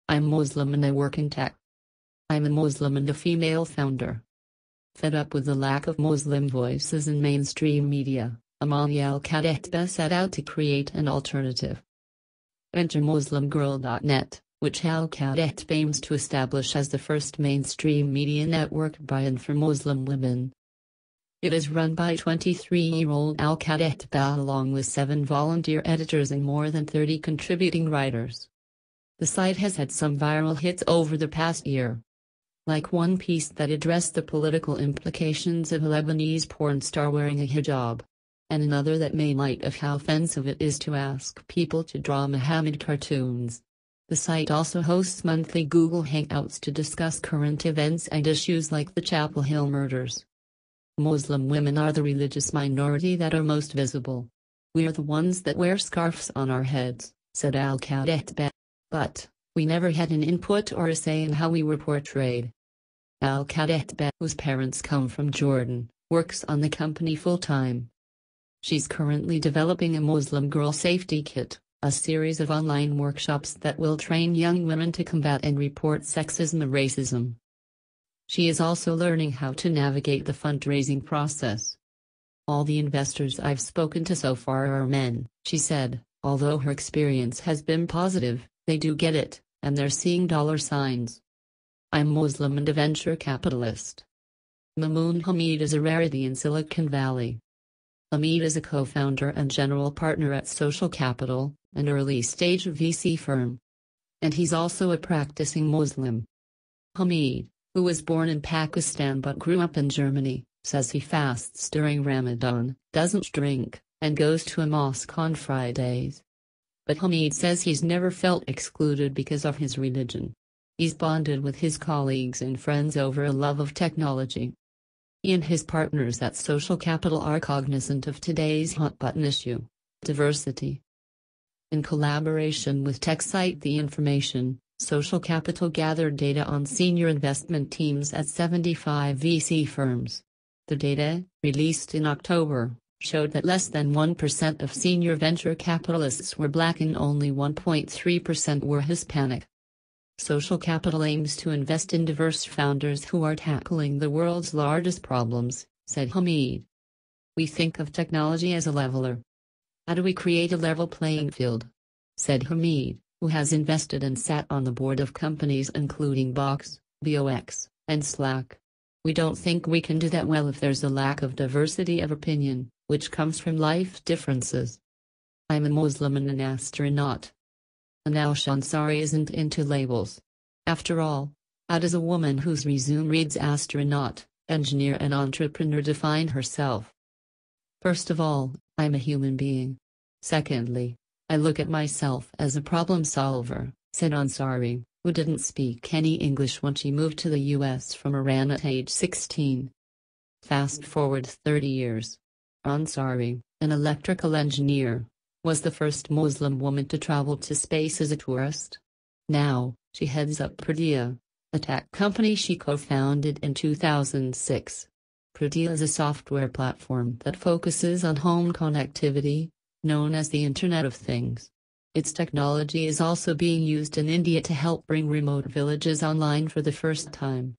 I'm Muslim and I work in tech. I'm a Muslim and a female founder. Fed up with the lack of Muslim voices in mainstream media, Amalia Al-Kadetba set out to create an alternative. Enter MuslimGirl.net, which Al-Kadetba aims to establish as the first mainstream media network by and for Muslim women. It is run by 23-year-old Al-Kadetba along with 7 volunteer editors and more than 30 contributing writers. The site has had some viral hits over the past year. Like one piece that addressed the political implications of a Lebanese porn star wearing a hijab. And another that made light of how offensive it is to ask people to draw Muhammad cartoons. The site also hosts monthly Google Hangouts to discuss current events and issues like the Chapel Hill murders. Muslim women are the religious minority that are most visible. We are the ones that wear scarves on our heads, said Al-Kadetba. But, we never had an input or a say in how we were portrayed. Al-Kadetba, whose parents come from Jordan, works on the company full-time. She's currently developing a Muslim Girl Safety Kit, a series of online workshops that will train young women to combat and report sexism and racism. She is also learning how to navigate the fundraising process. All the investors I've spoken to so far are men, she said, although her experience has been positive. They do get it, and they're seeing dollar signs. I'm Muslim and a venture capitalist. Mamoon Hamid is a rarity in Silicon Valley. Hamid is a co-founder and general partner at Social Capital, an early-stage VC firm. And he's also a practicing Muslim. Hamid, who was born in Pakistan but grew up in Germany, says he fasts during Ramadan, doesn't drink, and goes to a mosque on Fridays. But Hamid says he's never felt excluded because of his religion. He's bonded with his colleagues and friends over a love of technology. He and his partners at Social Capital are cognizant of today's hot-button issue, diversity. In collaboration with tech site The Information, Social Capital gathered data on senior investment teams at 75 VC firms. The data, released in October, showed that less than 1% of senior venture capitalists were Black and only 1.3% were Hispanic. Social Capital aims to invest in diverse founders who are tackling the world's largest problems, said Hamid. We think of technology as a leveler. How do we create a level playing field? Said Hamid, who has invested and sat on the board of companies including Box, Box, and Slack. We don't think we can do that well if there's a lack of diversity of opinion, which comes from life differences. I'm a Muslim and an astronaut. Anoush Ansari isn't into labels. After all, how does a woman whose resume reads astronaut, engineer and entrepreneur define herself? First of all, I'm a human being. Secondly, I look at myself as a problem solver, said Ansari, who didn't speak any English when she moved to the US from Iran at age 16. Fast forward 30 years. Ansari, an electrical engineer, was the first Muslim woman to travel to space as a tourist. Now, she heads up Prudia, a tech company she co-founded in 2006. Prudia is a software platform that focuses on home connectivity, known as the Internet of Things. Its technology is also being used in India to help bring remote villages online for the first time.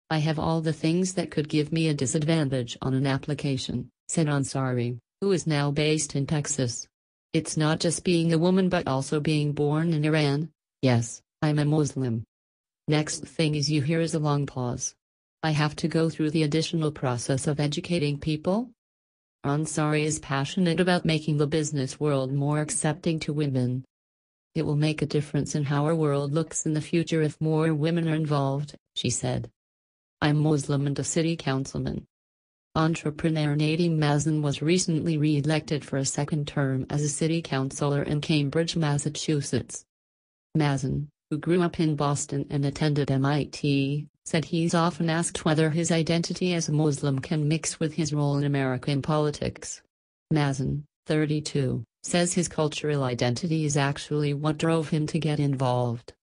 I have all the things that could give me a disadvantage on an application, said Ansari, who is now based in Texas. It's not just being a woman but also being born in Iran. Yes, I'm a Muslim. Next thing is you hear is a long pause. I have to go through the additional process of educating people. Ansari is passionate about making the business world more accepting to women. It will make a difference in how our world looks in the future if more women are involved, she said. I'm Muslim and a city councilman. Entrepreneur Nadeem Mazen was recently re-elected for a second term as a city councilor in Cambridge, Massachusetts. Mazen, who grew up in Boston and attended MIT, said he's often asked whether his identity as a Muslim can mix with his role in American politics. Mazen, 32, says his cultural identity is actually what drove him to get involved.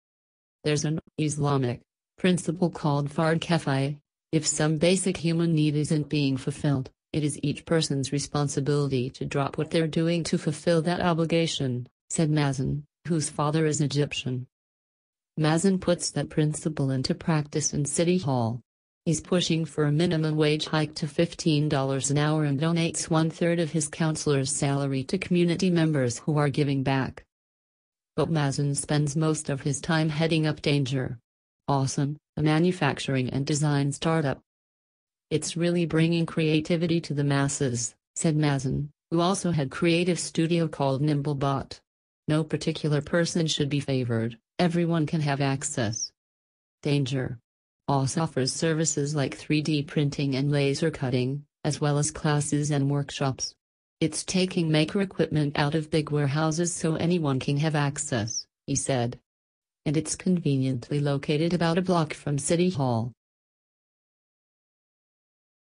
There's an Islamic principle called fard kifaya. If some basic human need isn't being fulfilled, it is each person's responsibility to drop what they're doing to fulfill that obligation, said Mazen, whose father is Egyptian. Mazen puts that principle into practice in City Hall. He's pushing for a minimum wage hike to $15 an hour and donates 1/3 of his counselor's salary to community members who are giving back. But Mazen spends most of his time heading up Danger Awesome, a manufacturing and design startup. It's really bringing creativity to the masses, said Mazen, who also had a creative studio called Nimblebot. No particular person should be favored, everyone can have access. Danger Awesome offers services like 3D printing and laser cutting, as well as classes and workshops. It's taking maker equipment out of big warehouses so anyone can have access, he said. And it's conveniently located about a block from City Hall.